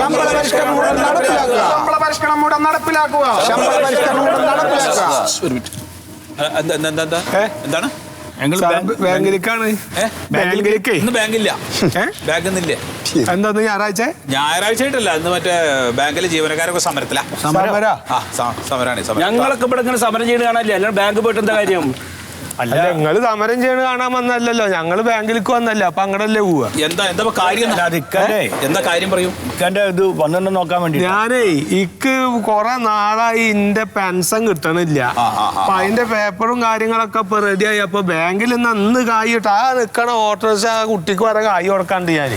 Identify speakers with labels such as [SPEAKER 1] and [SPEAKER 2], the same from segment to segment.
[SPEAKER 1] ശമ്പള പരിഷ്കരണം ഉടൻ നടപ്പിലാക്കുക.
[SPEAKER 2] ശമ്പള പരിഷ്കരണം ഉടൻ നടപ്പിലാക്കുക.
[SPEAKER 1] ശമ്പള പരിഷ്കരണം ഉടൻ നടപ്പിലാക്കുക.
[SPEAKER 3] എന്താണ്
[SPEAKER 1] ബാങ്കിലേക്കാണ്. ബാങ്കിലേക്ക്
[SPEAKER 3] ഇന്ന് ബാങ്കില്ല. ബാങ്കിന്നില്ലേ?
[SPEAKER 1] എന്താ ഞായറാഴ്ച?
[SPEAKER 3] ഞായറാഴ്ച ആയിട്ടല്ല, ഇന്ന് മറ്റേ ബാങ്കിലെ ജീവനക്കാരൊക്കെ സമരത്തിലാ. സമരാണ്.
[SPEAKER 4] ഞങ്ങളൊക്കെ ഇവിടെ ഇങ്ങനെ സമരം ചെയ്ത് കാണാനില്ല. അല്ലാണ്ട് ബാങ്ക് പോയിട്ട് എന്താ കാര്യം?
[SPEAKER 1] അല്ല നിങ്ങള് സമരം ചെയ്യണ കാണാൻ വന്നല്ലോ, ഞങ്ങള് ബാങ്കിലേക്ക് വന്നല്ലോ. അപ്പൊ അങ്ങടല്ലേ പോവാ?
[SPEAKER 3] എന്താ കാര്യം? എന്താ കാര്യം പറയൂ.
[SPEAKER 4] ഇത് വന്നിട്ട് നോക്കാൻ വേണ്ടി
[SPEAKER 1] ഞാനേ ഇക്ക് കൊറേ നാളായി എന്റെ പെൻഷൻ കിട്ടണില്ല. അപ്പൊ അതിന്റെ പേപ്പറും കാര്യങ്ങളൊക്കെ ഇപ്പൊ റെഡിയായി. അപ്പൊ ബാങ്കിൽ നിന്ന് അന്ന് കായിട്ട് ആ നിക്കണ ഓട്ടോറിക്ഷ കുട്ടിക്ക് വരെ കായ് കൊടുക്കാണ്ട് ഞാൻ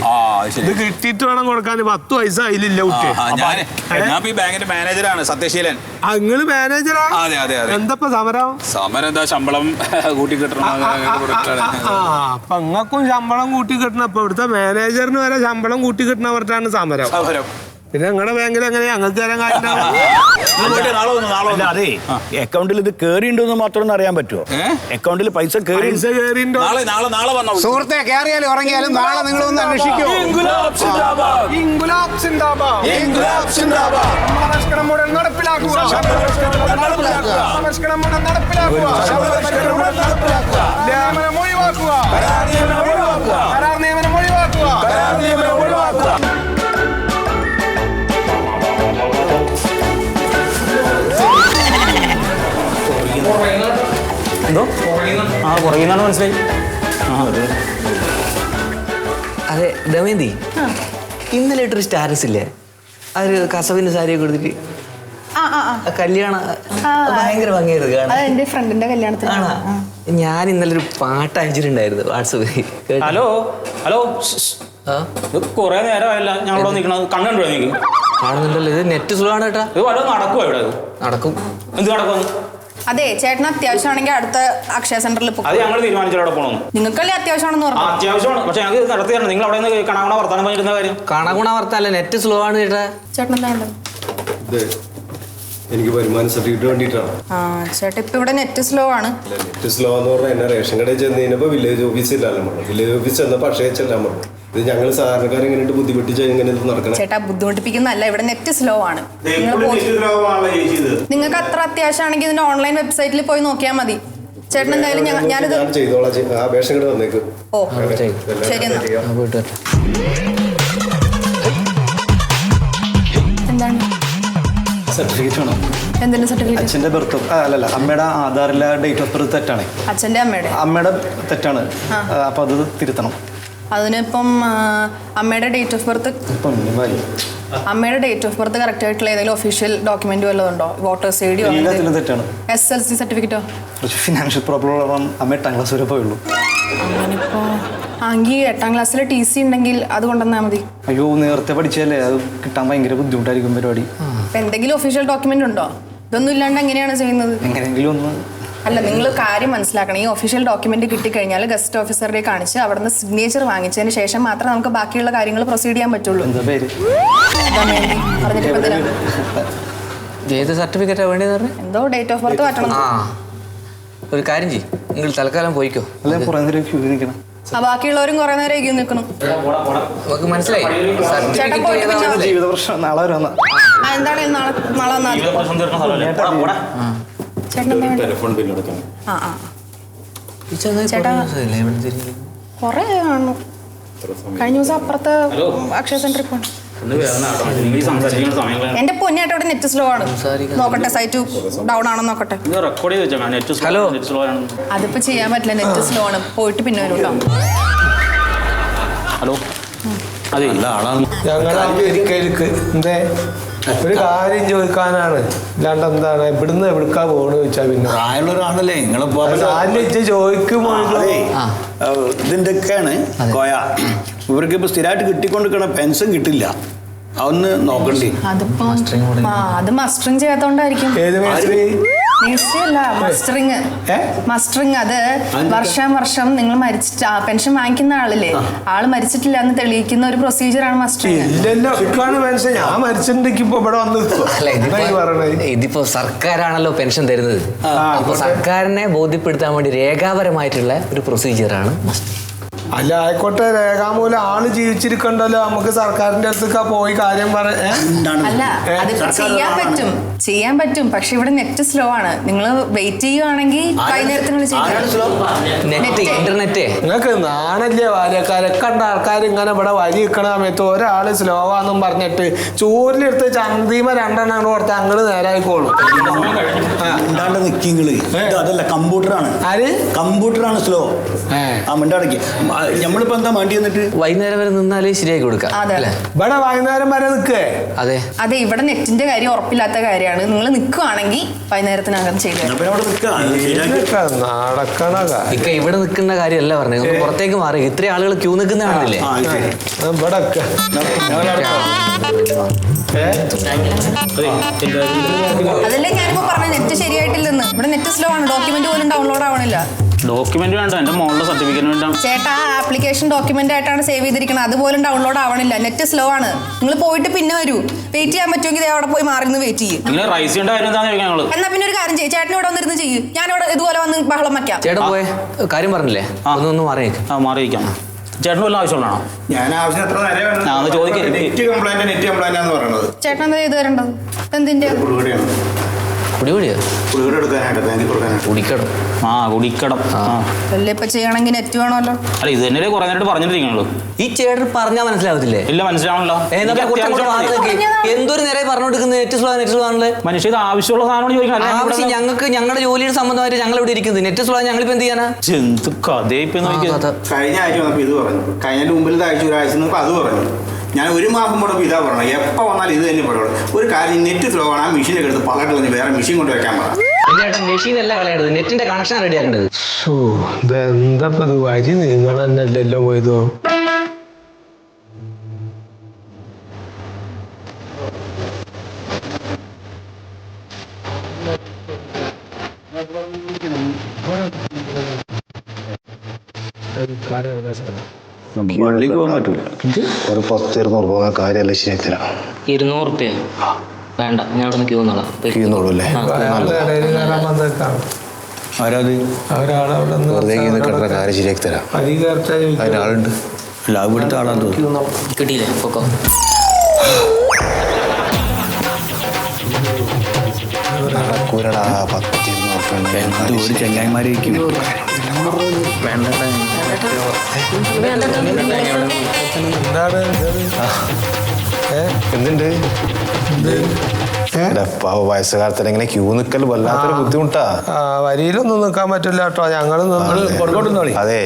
[SPEAKER 1] ഇത് കിട്ടിയിട്ട് വേണം കൊടുക്കാൻ. 10 പൈസ അതിലില്ല കുട്ടി.
[SPEAKER 3] ഞാൻ ഈ ബാങ്കിന്റെ മാനേജറാണ്, സത്യശീലൻ.
[SPEAKER 1] നിങ്ങള് മാനേജറാ?
[SPEAKER 3] അതെ.
[SPEAKER 1] എന്താ സമരം?
[SPEAKER 3] എന്താ ശമ്പളം കൂട്ടി കിട്ടണം.
[SPEAKER 1] അപ്പൊ നിങ്ങൾക്കും ശമ്പളം കൂട്ടി കിട്ടണം. അപ്പൊ ഇവിടുത്തെ മാനേജറിന് വരെ ശമ്പളം കൂട്ടി കിട്ടണവർക്കാണ് സമരം. പിന്നെ നിങ്ങളുടെ ബാങ്കിൽ എങ്ങനെയാ ഞങ്ങൾക്ക് തരാൻ കാര്യം?
[SPEAKER 4] അതെ, അക്കൗണ്ടിൽ ഇത് കേറിയിട്ടുണ്ടെന്ന് മാത്രം അറിയാൻ പറ്റുമോ? അക്കൗണ്ടിൽ പൈസ കേറിണ്ടോ?
[SPEAKER 2] സുഹൃത്തെ, കയറിയാലും ഇറങ്ങിയാലും നാളെ നിങ്ങളൊന്ന് അന്വേഷിക്കൂ. പരിഷ്കരണം ഉടൻ നടപ്പിലാക്കുക. പരിഷ്കരണം ഉടൻ നടപ്പിലാക്കുക. നിയമനം ഒഴിവാക്കുക. കരാർ നിയമനം ഒഴിവാക്കുക.
[SPEAKER 4] എന്തോ കുറയുന്നാണ് മനസ്സിലായി.
[SPEAKER 5] അതെ ദമയന്തി, ഇന്നലെ ഇട്ടൊരു സ്റ്റാറ്റസ് ഇല്ലേ, അതൊരു കസവിന്റെ സാരിയൊക്കെ കൊടുത്തിട്ട് കല്യാണം ഭയങ്കര ഭംഗിയായിരുന്നു കാണാൻ.
[SPEAKER 6] എന്റെ ഫ്രണ്ടിന്റെ കല്യാണത്തിനാണ്.
[SPEAKER 5] ഞാൻ ഇന്നലെ ഒരു പാട്ട് അയച്ചിട്ടുണ്ടായിരുന്നു വാട്സപ്പിൽ.
[SPEAKER 4] ഹലോ കൊറേ നേരമായില്ല ഞങ്ങളോട് നിൽക്കണത്. കണ്ണുണ്ടോ എനിക്ക്?
[SPEAKER 5] കാണുന്നുണ്ടല്ലോ. ഇത് നെറ്റ് സുഖമാണ് കേട്ടാ.
[SPEAKER 4] ഇത് വല്ലതും നടക്കുമോ ഇവിടെ?
[SPEAKER 5] നടക്കും.
[SPEAKER 4] എന്ത് നടക്കും?
[SPEAKER 6] അതെ, ചേട്ടന് അത്യാവശ്യമാണെങ്കിൽ അടുത്ത അക്ഷയ സെന്ററിൽ പോകും.
[SPEAKER 4] അത് ഞങ്ങൾ തീരുമാനിച്ചവിടെ പോകണം.
[SPEAKER 6] നിങ്ങൾക്കല്ലേ അത്യാവശ്യമാണെന്ന് പറഞ്ഞു?
[SPEAKER 4] അത്യാവശ്യമാണ്, പക്ഷെ ഞങ്ങൾക്ക് നടത്തി തരണം. നിങ്ങൾ അവിടെ നിന്ന് കണകണ വർത്താനം പറഞ്ഞിരുന്ന കാര്യം.
[SPEAKER 5] കണകുണ വർത്തല്ല, നെറ്റ് സ്ലോ ആണ് ചേട്ടാ.
[SPEAKER 6] ചേട്ടൻ എന്താ വേണ്ടത്?
[SPEAKER 7] എനിക്ക് വരുമാന സർട്ടിഫിക്കറ്റ് വേണ്ടിയിട്ടാണ്.
[SPEAKER 6] ചേട്ടാ ഇപ്പൊ ഇവിടെ നെറ്റ് സ്ലോ ആണ്.
[SPEAKER 7] നെറ്റ് സ്ലോ എന്ന് പറഞ്ഞാൽ എന്നെ റേഷൻ കടയിൽ ചെന്ന് കഴിഞ്ഞപ്പോൾ വില്ലേജ് ഓഫീസിലാണ് പറഞ്ഞു. വില്ലേജ് ഓഫീസ് ചെന്നപ്പോൾ അക്ഷയ ചെല്ലാൻ പറഞ്ഞു. ഇത് ഞങ്ങൾ സാധാരണക്കാർ ഇങ്ങനെ ബുദ്ധിമുട്ടിച്ച് ഇങ്ങനെ നടക്കണം.
[SPEAKER 6] ചേട്ടാ ബുദ്ധിമുട്ടിപ്പിക്കുന്നല്ല, ഇവിടെ നെറ്റ് സ്ലോ ആണ്. നിങ്ങൾക്ക് അത്ര അത്യാവശ്യമാണെങ്കിൽ ഇതിന്റെ ഓൺലൈൻ വെബ്സൈറ്റിൽ പോയി നോക്കിയാൽ മതി. ചേട്ടൻ എന്തായാലും ഞാനിത്
[SPEAKER 7] ചെയ്തോളാം. ആ റേഷൻ കട വന്നേക്ക്.
[SPEAKER 6] ഓ ശരി എന്നാ. എന്താണ്
[SPEAKER 8] സർട്ടിഫിക്കറ്റ് വേണം.
[SPEAKER 6] എന്തിന്റെ സർട്ടിഫിക്കറ്റ്?
[SPEAKER 8] അച്ഛൻ്റെ ബർത്ത് അല്ലല്ല, അമ്മയുടെ ആധാറിലെ ഡേറ്റ് ഓഫ് ബർത്ത് തെറ്റാണ്.
[SPEAKER 6] അച്ഛൻ്റെ
[SPEAKER 8] അമ്മയുടെ തെറ്റാണ്. അപ്പൊ അത് തിരുത്തണം.
[SPEAKER 6] അതിനിപ്പം അമ്മയുടെ ഡേറ്റ് ഓഫ് ബർത്ത് കറക്റ്റ് ആയിട്ടുള്ള ഏതെങ്കിലും ഒഫീഷ്യൽ ഡോക്യുമെന്റ് വല്ലതും ഉണ്ടോ? വോട്ടേഴ്സ് ഐ ഡിയോ?
[SPEAKER 8] തെറ്റാണ്.
[SPEAKER 6] SLC സർട്ടിഫിക്കറ്റോ?
[SPEAKER 8] ഫിനാൻഷ്യൽ പ്രോബ്ലം അമ്മ 8ാം ക്ലാസ് വരെ പോയുള്ളൂ.
[SPEAKER 6] അങ്ങനിപ്പോ ആങ്കിൽ 8ാം ക്ലാസ്സിലെ TC ഉണ്ടെങ്കിൽ അത് കൊണ്ടുവന്നാൽ മതി.
[SPEAKER 8] അയ്യോ, നേരത്തെ പഠിച്ചല്ലേ, അത് കിട്ടാൻ ഭയങ്കര ബുദ്ധിമുട്ടായിരിക്കും പരിപാടി.
[SPEAKER 6] എന്തെങ്കിലും ഒഫീഷ്യൽ ഡോക്യുമെന്റ് ഉണ്ടോ? ഇതൊന്നും ഇല്ലാണ്ട് എങ്ങനെയാണ് ചെയ്യുന്നത്?
[SPEAKER 8] എങ്ങനെയെങ്കിലും ഒന്ന്.
[SPEAKER 6] അല്ല, നിങ്ങൾ കാര്യം മനസ്സിലാക്കണം. ഈ ഒഫീഷ്യൽ ഡോക്യുമെന്റ് കിട്ടിക്കഴിഞ്ഞാൽ ഗസ്റ്റ് ഓഫീസറെ കാണിച്ച് അവിടുന്ന് സിഗ്നേച്ചർ വാങ്ങിച്ചതിന് ശേഷം മാത്രമേ നമുക്ക് ബാക്കിയുള്ള കാര്യങ്ങൾ പ്രൊസീഡ് ചെയ്യാൻ പറ്റുള്ളൂ.
[SPEAKER 8] എന്താ പേര്?
[SPEAKER 5] ഏത് സർട്ടിഫിക്കറ്റാ വേണ്ടത്?
[SPEAKER 6] എന്തോ ഡേറ്റ് ഓഫ് ബർത്ത് മാറ്റണം.
[SPEAKER 5] ഒരു കാര്യം ചെയ്യും, നിങ്ങൾ തൽക്കാലം പോയിക്കോ.
[SPEAKER 8] അല്ലെ കുറെ നേരം ക്യൂ നിൽക്കണം.
[SPEAKER 6] ബാക്കിയുള്ളവരും കുറെ നേരം എഴുതി നിൽക്കണം.
[SPEAKER 5] നമുക്ക് മനസ്സിലായി.
[SPEAKER 8] ജീവിത പ്രശ്നം. നാളെ വരാം.
[SPEAKER 6] എന്താണ് നാളെ വന്നാൽ ചേട്ടാ കൊറേ കാണു. കഴിഞ്ഞ ദിവസം അപ്പുറത്തെ അക്ഷയ സെന്ററിൽ പോകണം. എന്റെ പൊന്നിയായിട്ട് അവിടെ നെറ്റ് സ്ലോ ആണ്. നോക്കട്ടെ, സൈറ്റ് ഡൗൺ ആണോ നോക്കട്ടെ.
[SPEAKER 5] ഹലോ,
[SPEAKER 6] അതിപ്പോ ചെയ്യാൻ പറ്റില്ല, നെറ്റ് സ്ലോ ആണ്. പോയിട്ട് പിന്നെ വരും കേട്ടോ.
[SPEAKER 4] ഹലോ, അതെ
[SPEAKER 1] എന്തേ ഒരു കാര്യം ചോദിക്കാനാണ്. ഇല്ലാണ്ട് എന്താണ് ഇവിടുന്ന് എവിടുക്കാ പോണെന്ന് ചോദിച്ചാ പിന്നെ
[SPEAKER 4] പ്രായമുള്ള ഒരാളല്ലേ നിങ്ങളിപ്പോ
[SPEAKER 1] ചോദിക്കുമ്പോ
[SPEAKER 4] ഇതിന്റെ ഒക്കെയാണ് കോയ. ഇവർക്ക് ഇപ്പൊ സ്ഥിരമായിട്ട് കിട്ടിക്കൊണ്ടിരിക്കണ പെൻഷൻ കിട്ടില്ല. അതൊന്ന് നോക്കണ്ടേ?
[SPEAKER 6] അതിപ്പോ അത് മസ്റ്ററിങ് ചെയ്യാത്തോണ്ടായിരിക്കും. മസ്റ്ററിങ് അത് വർഷം നിങ്ങൾ മരിച്ചിട്ട് പെൻഷൻ വാങ്ങിക്കുന്ന ആളില്ലേ, ആള് മരിച്ചിട്ടില്ല എന്ന് തെളിയിക്കുന്ന ഒരു പ്രൊസീജിയറാണ് മസ്റ്ററിങ്.
[SPEAKER 5] ഇതിപ്പോ സർക്കാരാണല്ലോ പെൻഷൻ തരുന്നത്. അപ്പൊ സർക്കാരിനെ ബോധ്യപ്പെടുത്താൻ വേണ്ടി രേഖാപരമായിട്ടുള്ള ഒരു പ്രൊസീജിയറാണ് മസ്റ്ററിങ്.
[SPEAKER 1] അല്ല ആയിക്കോട്ടെ, രേഖാമൂലം ആള് ജീവിച്ചിരിക്കണ്ടല്ലോ, നമുക്ക് സർക്കാരിന്റെ അടുത്തൊക്കെ പോയി കാര്യം
[SPEAKER 6] അല്ല അതിപ്പോ ചെയ്യാൻ പറ്റും പക്ഷെ ഇവിടെ നെറ്റ് സ്ലോ ആണ്. നിങ്ങൾ വെയിറ്റ് ചെയ്യുവാണെങ്കിൽ വൈകുന്നേരത്തിനുള്ളിൽ
[SPEAKER 5] ഇന്റർനെറ്റ്
[SPEAKER 1] നിങ്ങൾക്ക് നാണല്ലേ വാര്യക്കാരെ കണ്ട ആൾക്കാർ ഇങ്ങനെ ഇവിടെ വരി നിൽക്കണ സമയത്ത് ഒരാള് സ്ലോ ആന്നും പറഞ്ഞിട്ട് ചൂരിലെടുത്ത് ചന്തീമ 2 എണ്ണം കൊടുത്ത് അങ്ങോട്ട് നേരായിക്കോളും.
[SPEAKER 4] നിങ്ങള് അതല്ല കമ്പ്യൂട്ടറാണ്.
[SPEAKER 1] ആര്
[SPEAKER 4] കമ്പ്യൂട്ടറാണ് സ്ലോ. ആ മിണ്ടാടക്ക്. നമ്മളിപ്പോ എന്താ വേണ്ടി എന്നിട്ട്
[SPEAKER 5] വൈകുന്നേരം വരെ നിന്നാലേ ശരിയാക്കി കൊടുക്കാം.
[SPEAKER 1] ഇവിടെ വൈകുന്നേരം വരെ നിൽക്കേ?
[SPEAKER 6] അതെ ഇവിടെ നെറ്റിന്റെ കാര്യം ഉറപ്പില്ലാത്ത കാര്യമാണ്. നിങ്ങൾ നിൽക്കുവാണെങ്കിൽ വൈകുന്നേരത്തിനകം ചെയ്തു
[SPEAKER 1] നടക്കണ
[SPEAKER 5] ഇക്ക ഇവിടെ നിൽക്കുന്ന കാര്യമല്ല പറഞ്ഞത്, പുറത്തേക്ക് മാറി. ഇത്രയും ആളുകൾ ക്യൂ നിൽക്കുന്നതാണല്ലേ.
[SPEAKER 1] ഇവിടെ
[SPEAKER 6] അതല്ലേ ഞാനിപ്പോ പറഞ്ഞ നെറ്റ് ശരിയായിട്ടില്ലെന്ന്. ഇവിടെ നെറ്റ് സ്ലോ ആണ്. ഡോക്യുമെന്റ് പോലും ഡൗൺലോഡ് ആവണില്ല.
[SPEAKER 9] ഡോക്യുമെന്റ് വേണ്ട, എന്റെ മോളുടെ സർട്ടിഫിക്കറ്റ് വേണ്ട
[SPEAKER 6] ചേട്ടാ. ആപ്ലിക്കേഷൻ ഡോക്യുമെന്റ് ആയിട്ടാണ് സേവ് ചെയ്തിരിക്കുന്നത്, അതുപോലും ഡൗൺലോഡ് ആവണില്ല. നെറ്റ് സ്ലോ ആണ്. നിങ്ങൾ പോയിട്ട് പിന്നെ വരൂ. വെയിറ്റ് ചെയ്യാൻ പറ്റുമെങ്കിൽ അവിടെ പോയി മാറി നിന്ന് വെയിറ്റ് ചെയ്യും. എന്നാ പിന്നെ ഒരു കാര്യം ചെയ്യും, ചേട്ടൻ ഇവിടെ വന്നിരുന്ന് ചെയ്യും. ഞാൻ ഇവിടെ ഇതുപോലെ വന്ന് ബഹളം വയ്ക്കാം.
[SPEAKER 5] ചേട്ടൻ പോയ കാര്യം പറഞ്ഞില്ലേ, ഒന്ന് മാറിയേക്കാം.
[SPEAKER 9] ചേട്ടന് വല്ല ആവശ്യമുള്ളതാണോ?
[SPEAKER 2] ഞാൻ ആവശ്യം എത്ര നേരം
[SPEAKER 9] ചോദിക്കാം.
[SPEAKER 2] നെറ്റ് കംപ്ലൈന്റ് എന്ന് പറയുന്നത്
[SPEAKER 6] ചേട്ടൻ എന്താ ചെയ്തു തരേണ്ടത്? എന്തിന്റെ
[SPEAKER 5] കുടിക്കടം?
[SPEAKER 9] കുടിക്കടം
[SPEAKER 6] അല്ലേ ഇപ്പൊ ചെയ്യണമെങ്കിൽ നെറ്റ് വേണമല്ലോ.
[SPEAKER 9] അല്ല ഇത് തന്നെ കുറെ നേരം പറഞ്ഞിട്ടിരിക്കണല്ലോ.
[SPEAKER 5] ഈ ചേട്ടൻ പറഞ്ഞാൽ മനസ്സിലാവത്തില്ലേ?
[SPEAKER 9] ഇല്ല മനസ്സിലാവണല്ലോ.
[SPEAKER 5] എന്തൊരു നേരം പറഞ്ഞുകൊടുക്കുന്നത് നെറ്റ് സ്ലോ ആണല്ലേ.
[SPEAKER 9] മനുഷ്യ ഇത് ആവശ്യമുള്ള സാധനമാണ് ചോദിക്കണം.
[SPEAKER 5] ആവശ്യം ഞങ്ങൾക്ക് ഞങ്ങളുടെ ജോലിയുടെ സംബന്ധമായിട്ട് ഞങ്ങൾ ഇവിടെ ഇരിക്കുന്നത്. നെറ്റ് സ്ലോ ഞങ്ങളിപ്പോ എന്ത് ചെയ്യാനാ?
[SPEAKER 9] എന്ത് കഥ ഇപ്പൊ നോക്കിയത്.
[SPEAKER 2] കഴിഞ്ഞ ആഴ്ച വന്നപ്പോ ഇത് പറഞ്ഞു, കഴിഞ്ഞ മുമ്പിലത്തെ ആഴ്ച ഒരാഴ്ച നോക്കുമ്പോൾ അത് പറഞ്ഞു. ഞാൻ ഒരു മാസം കൂടെ ഇതാ പറഞ്ഞു, എപ്പോൾ വന്നാലും ഇത് തന്നെ പറയുള്ളൂ. ഒരു കാര്യം നെറ്റ് സ്ലോ ആണ്, ആ മെഷീനൊക്കെ എടുത്ത് പകട്ട് വേറെ മെഷീൻ കൊണ്ട് വെക്കാൻ പറ.
[SPEAKER 5] മെഷീൻ അല്ല കളയേണ്ടത്, നെറ്റിന്റെ കണക്ഷൻ റെഡി ആക്കേണ്ടത്.
[SPEAKER 1] എന്താ വരി നിങ്ങൾ തന്നെയല്ലോ പോയതോ?
[SPEAKER 4] പള്ളിക്ക് പോകാൻ പറ്റൂല.
[SPEAKER 7] ഒരു 10-200 രൂപ കാര്യമല്ല ശരിയാക്കില്ല.
[SPEAKER 5] 200 റുപ്യ വേണ്ട, ഞാൻ അവിടെ നിന്ന് ക്യൂ നോളാം.
[SPEAKER 7] കാര്യം ശരിയാക്കി തരാം. അതിനാളുണ്ട്.
[SPEAKER 4] ലാഭം എടുത്ത ആളാന്ന് തോന്നുന്നു.
[SPEAKER 5] കിട്ടിയില്ലേ? പൊക്കോ.
[SPEAKER 7] നടക്കൂലടാ. 10-200
[SPEAKER 4] ഒരു ചങ്ങായിമാരേക്കും
[SPEAKER 7] എന്തുണ്ട് വയസ്സുകാലത്തിൽ ഇങ്ങനെ ക്യൂ നിൽക്കൽ വല്ലാത്തൊരു ബുദ്ധിമുട്ടാ.
[SPEAKER 1] വരിയിലൊന്നും നിൽക്കാൻ പറ്റില്ല കേട്ടോ. ഞങ്ങള്
[SPEAKER 7] അതെ.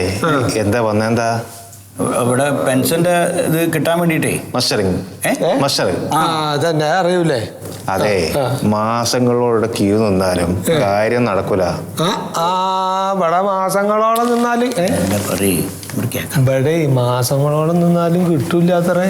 [SPEAKER 7] എന്താ വന്നെന്താ?
[SPEAKER 4] ഇവിടെ പെൻഷന്റെ ഇത് കിട്ടാൻ വേണ്ടിട്ടേ
[SPEAKER 7] മസ്റ്ററിങ്.
[SPEAKER 1] അതന്നെ അറിയൂലേ?
[SPEAKER 7] അതെ, മാസങ്ങളോടെ ക്യൂ നിന്നാലും കാര്യം നടക്കൂല.
[SPEAKER 1] ഇവിടെ മാസങ്ങളോളം നിന്നാലും ഇവിടെ മാസങ്ങളോളം നിന്നാലും കിട്ടൂല അത്രേ.